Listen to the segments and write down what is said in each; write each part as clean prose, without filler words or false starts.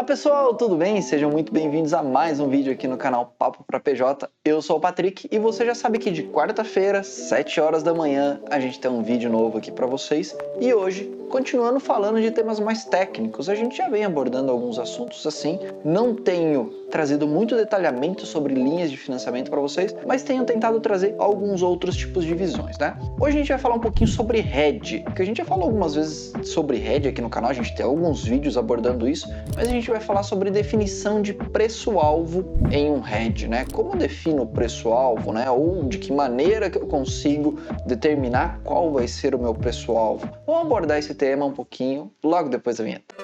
pessoal, tudo bem? Sejam muito bem-vindos a mais um vídeo aqui no canal Papo pra PJ. Eu sou o Patrick e você já sabe que de quarta-feira, 7 horas da manhã, a gente tem um vídeo novo aqui pra vocês. E hoje, continuando falando de temas mais técnicos, a gente já vem abordando alguns assuntos assim. Não tenho trazido muito detalhamento sobre linhas de financiamento para vocês, mas tenho tentado trazer alguns outros tipos de visões, né? Hoje a gente vai falar um pouquinho sobre hedge, que a gente já falou algumas vezes sobre hedge aqui no canal, a gente tem alguns vídeos abordando isso, mas a gente vai falar sobre definição de preço-alvo em um hedge, né? Como eu defino o preço-alvo, né? Ou de que maneira que eu consigo determinar qual vai ser o meu preço-alvo. Vamos abordar esse tema um pouquinho logo depois da vinheta.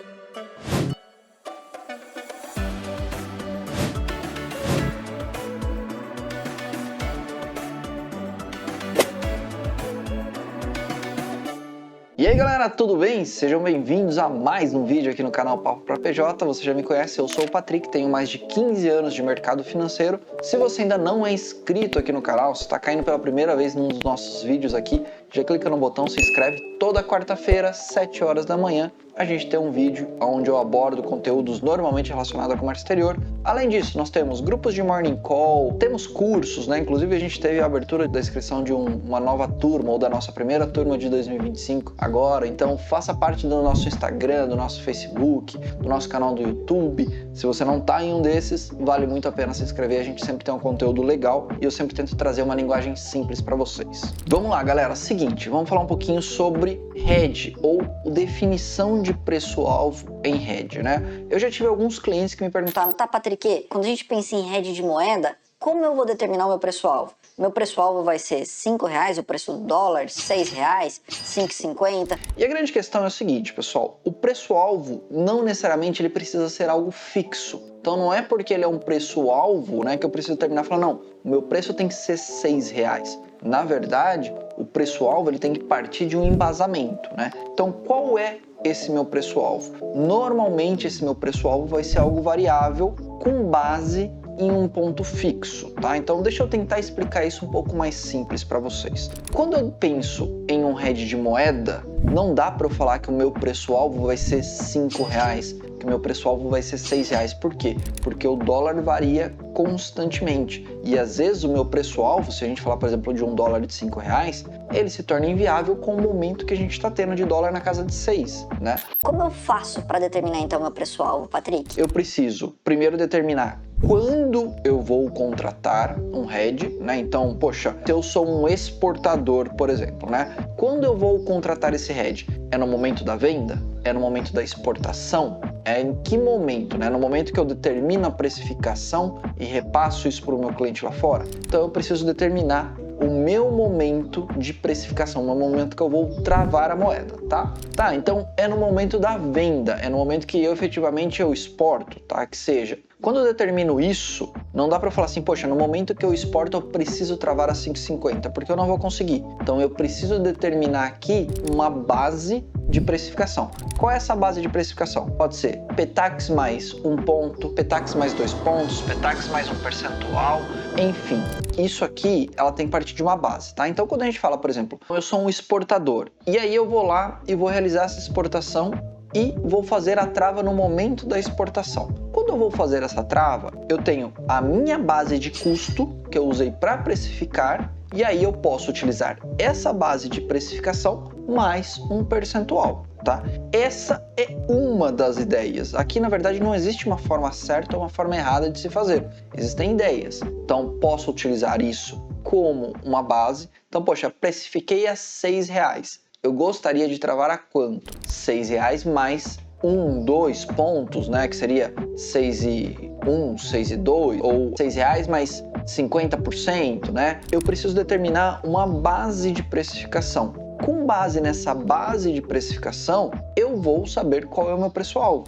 E aí galera, tudo bem? Sejam bem-vindos a mais um vídeo aqui no canal Papo pra PJ. Você já me conhece, eu sou o Patrick, tenho mais de 15 anos de mercado financeiro. Se você ainda não é inscrito aqui no canal, se está caindo pela primeira vez num dos nossos vídeos aqui, já clica no botão, se inscreve. Toda quarta-feira, 7 horas da manhã, a gente tem um vídeo onde eu abordo conteúdos normalmente relacionados ao comércio exterior. Além disso, nós temos grupos de morning call, temos cursos, né? Inclusive a gente teve a abertura da inscrição de uma nova turma, ou da nossa primeira turma de 2025 agora. Então faça parte do nosso Instagram, do nosso Facebook, do nosso canal do YouTube. Se você não está em um desses, vale muito a pena se inscrever. A gente sempre tem um conteúdo legal e eu sempre tento trazer uma linguagem simples para vocês. Vamos lá, galera. Seguinte, vamos falar um pouquinho sobre hedge, ou definição de preço-alvo em hedge, né? Eu já tive alguns clientes que me perguntaram: Tá, Patrick, quando a gente pensa em hedge de moeda, como eu vou determinar o meu preço-alvo? Meu preço-alvo vai ser R$5, o preço do dólar, R$6, R$5,50. E a grande questão é o seguinte, pessoal, o preço-alvo não necessariamente ele precisa ser algo fixo. Então não é porque ele é um preço-alvo, né, que eu preciso terminar falando, não, o meu preço tem que ser R$6. Na verdade, o preço-alvo ele tem que partir de um embasamento, né? Então qual é esse meu preço-alvo? Normalmente esse meu preço-alvo vai ser algo variável com base em um ponto fixo, tá? Então deixa eu tentar explicar isso um pouco mais simples para vocês. Quando eu penso em um hedge de moeda, não dá para eu falar que o meu preço-alvo vai ser R$5, que o meu preço-alvo vai ser R$6. Por quê? Porque o dólar varia constantemente e às vezes o meu preço-alvo, se a gente falar, por exemplo, de um dólar de R$5, ele se torna inviável com o momento que a gente está tendo de dólar na casa de 6, né? Como eu faço para determinar então meu preço-alvo, Patrick? Eu preciso primeiro determinar quando eu vou contratar um hedge, né? Então, poxa, se eu sou um exportador, por exemplo, né? Quando eu vou contratar esse hedge? É no momento da venda? É no momento da exportação? É em que momento, né? No momento que eu determino a precificação e repasso isso para o meu cliente lá fora? Então eu preciso determinar o meu momento de precificação, no momento que eu vou travar a moeda, tá? Tá, então é no momento da venda, é no momento que eu efetivamente eu exporto, tá? Que seja. Quando eu determino isso, não dá para falar assim, poxa, no momento que eu exporto eu preciso travar a 5,50, porque eu não vou conseguir. Então eu preciso determinar aqui uma base de precificação. Qual é essa base de precificação? Pode ser PTAX mais 1 ponto, PTAX mais 2 pontos, PTAX mais um percentual, enfim. Isso aqui, ela tem que partir de uma base, tá? Então quando a gente fala, por exemplo, eu sou um exportador, e aí eu vou lá e vou realizar essa exportação e vou fazer a trava no momento da exportação. Quando eu vou fazer essa trava, eu tenho a minha base de custo que eu usei para precificar e aí eu posso utilizar essa base de precificação mais um percentual, tá? Essa é uma das ideias. Aqui, na verdade, não existe uma forma certa ou uma forma errada de se fazer. Existem ideias. Então, posso utilizar isso como uma base. Então, poxa, precifiquei a R$6. Eu gostaria de travar a quanto? R$6 mais 2 pontos, né? Que seria 6,1, 6,2 ou R$6 mais 50%, né? Eu preciso determinar uma base de precificação. Com base nessa base de precificação, eu vou saber qual é o meu preço-alvo.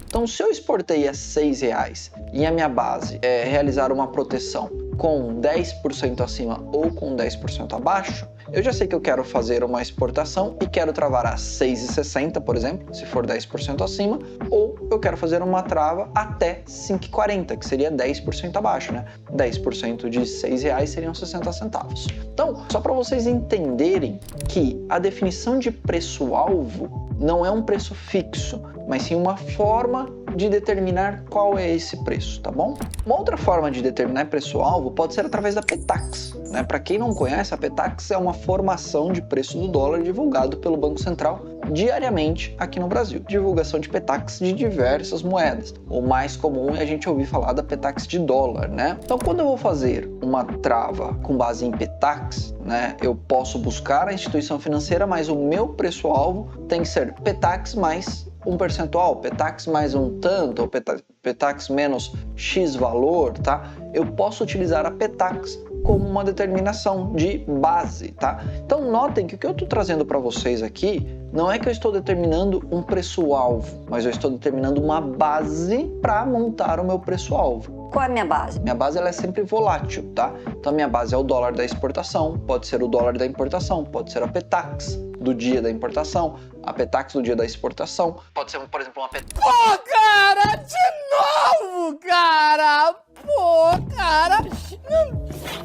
Então, se eu exportei a R$6 e a minha base é realizar uma proteção com 10% acima ou com 10% abaixo, Eu já sei que eu quero fazer uma exportação e quero travar a 6,60, por exemplo, se for 10% acima, ou eu quero fazer uma trava até 5,40, que seria 10% abaixo, né? 10% de R$6 seriam 60 centavos. Então, só para vocês entenderem que a definição de preço-alvo não é um preço fixo, mas sim uma forma de determinar qual é esse preço, tá bom? Uma outra forma de determinar preço-alvo pode ser através da Petax, né? Para quem não conhece, a Petax é uma formação de preço do dólar divulgado pelo Banco Central diariamente aqui no Brasil. Divulgação de Petax de diversas moedas. O mais comum é a gente ouvir falar da Petax de dólar, né? Então, quando eu vou fazer uma trava com base em Petax, né, eu posso buscar a instituição financeira, mas o meu preço-alvo tem que ser Petax mais um percentual, Petax mais um tanto, ou Petax menos X valor, tá? Eu posso utilizar a Petax como uma determinação de base, tá? Então notem que o que eu estou trazendo para vocês aqui não é que eu estou determinando um preço-alvo, mas eu estou determinando uma base para montar o meu preço-alvo. Qual é a minha base? Minha base ela é sempre volátil, tá? Então a minha base é o dólar da exportação, pode ser o dólar da importação, pode ser a Petax do dia da importação, a Petax do dia da exportação, pode ser, por exemplo, uma Petax... Pô, cara, de novo, cara! Pô, cara!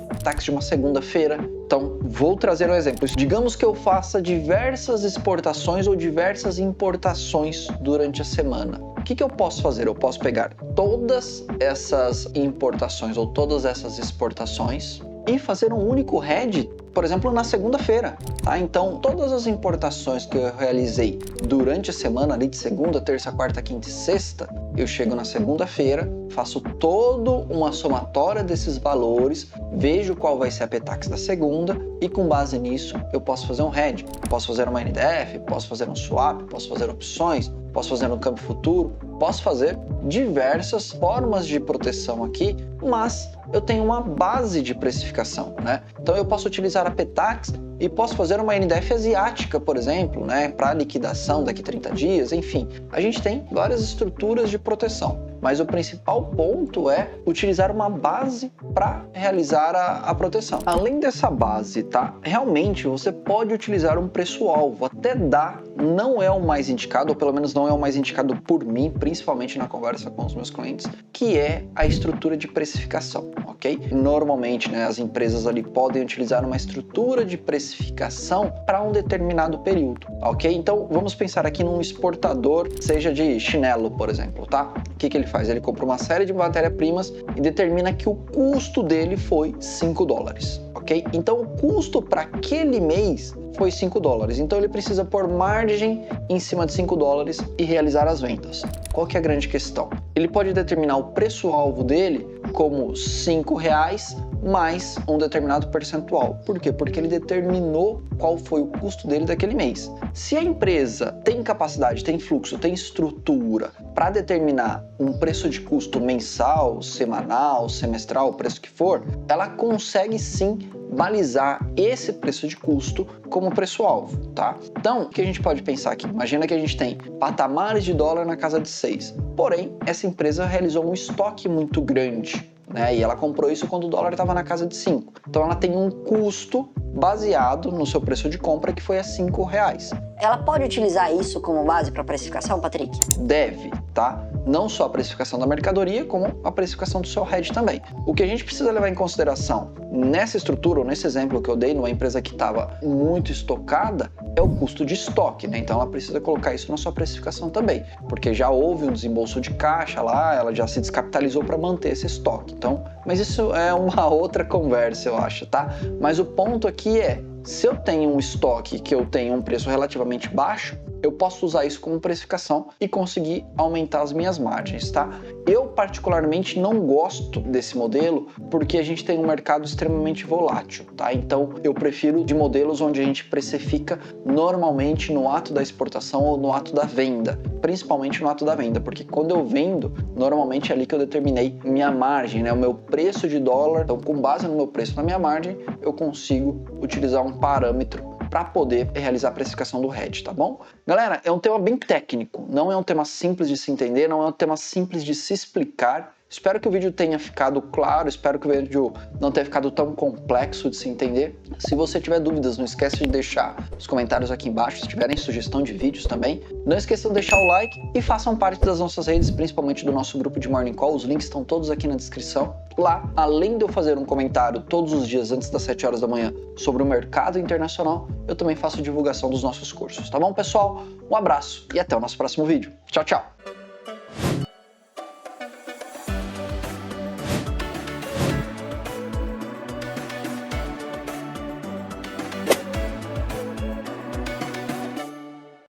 Petax de uma segunda-feira. Então, vou trazer um exemplo. Digamos que eu faça diversas exportações ou diversas importações durante a semana. O que eu posso fazer? Eu posso pegar todas essas importações ou todas essas exportações e fazer um único hedge, por exemplo, na segunda-feira, tá? Então, todas as importações que eu realizei durante a semana, ali de segunda, terça, quarta, quinta e sexta, eu chego na segunda-feira, faço toda uma somatória desses valores, vejo qual vai ser a Petax da segunda e com base nisso eu posso fazer um hedge. Posso fazer uma NDF, posso fazer um swap, posso fazer opções, posso fazer um câmbio futuro, posso fazer diversas formas de proteção aqui, mas eu tenho uma base de precificação, né? Então eu posso utilizar a Petax e posso fazer uma NDF asiática, por exemplo, né, para liquidação daqui a 30 dias, enfim. A gente tem várias estruturas de proteção, mas o principal ponto é utilizar uma base para realizar a proteção. Além dessa base, tá? Realmente você pode utilizar um preço-alvo, até dá, não é o mais indicado, ou pelo menos não é o mais indicado por mim, principalmente na conversa com os meus clientes, que é a estrutura de precificação, ok? Normalmente, né, as empresas ali podem utilizar uma estrutura de precificação para um determinado período, ok? Então, vamos pensar aqui num exportador, seja de chinelo, por exemplo, tá? O que ele faz? Ele compra uma série de matérias-primas e determina que o custo dele foi $5, ok? Então, o custo para aquele mês foi $5. Então, ele precisa pôr margem em cima de $5 e realizar as vendas. Qual que é a grande questão? Ele pode determinar o preço-alvo dele como R$5 mais um determinado percentual. Por quê? Porque ele determinou qual foi o custo dele daquele mês. Se a empresa tem capacidade, tem fluxo, tem estrutura para determinar um preço de custo mensal, semanal, semestral, o preço que for, ela consegue sim balizar esse preço de custo como preço-alvo, tá? Então, o que a gente pode pensar aqui? Imagina que a gente tem patamares de dólar na casa de 6. Porém, essa empresa realizou um estoque muito grande, né? E ela comprou isso quando o dólar estava na casa de 5. Então, ela tem um custo baseado no seu preço de compra que foi a R$5. Ela pode utilizar isso como base para precificação, Patrick? Deve, tá? Não só a precificação da mercadoria, como a precificação do seu hedge também. O que a gente precisa levar em consideração nessa estrutura, ou nesse exemplo que eu dei, numa empresa que estava muito estocada, é o custo de estoque, né? Então ela precisa colocar isso na sua precificação também, porque já houve um desembolso de caixa lá, ela já se descapitalizou para manter esse estoque. Então, mas isso é uma outra conversa, eu acho, tá? Mas o ponto aqui é, se eu tenho um estoque que eu tenho um preço relativamente baixo, eu posso usar isso como precificação e conseguir aumentar as minhas margens, tá? Eu particularmente não gosto desse modelo porque a gente tem um mercado extremamente volátil, tá? Então eu prefiro de modelos onde a gente precifica normalmente no ato da exportação ou no ato da venda, principalmente no ato da venda, porque quando eu vendo, normalmente é ali que eu determinei minha margem, né? O meu preço de dólar, então com base no meu preço na minha margem, eu consigo utilizar um parâmetro para poder realizar a precificação do hedge, tá bom? Galera, é um tema bem técnico, não é um tema simples de se entender, não é um tema simples de se explicar, Espero que o vídeo tenha ficado claro, espero que o vídeo não tenha ficado tão complexo de se entender. Se você tiver dúvidas, não esquece de deixar os comentários aqui embaixo, se tiverem sugestão de vídeos também. Não esqueçam de deixar o like e façam parte das nossas redes, principalmente do nosso grupo de Morning Call. Os links estão todos aqui na descrição. Lá, além de eu fazer um comentário todos os dias antes das 7 horas da manhã sobre o mercado internacional, eu também faço divulgação dos nossos cursos, tá bom, pessoal? Um abraço e até o nosso próximo vídeo. Tchau, tchau!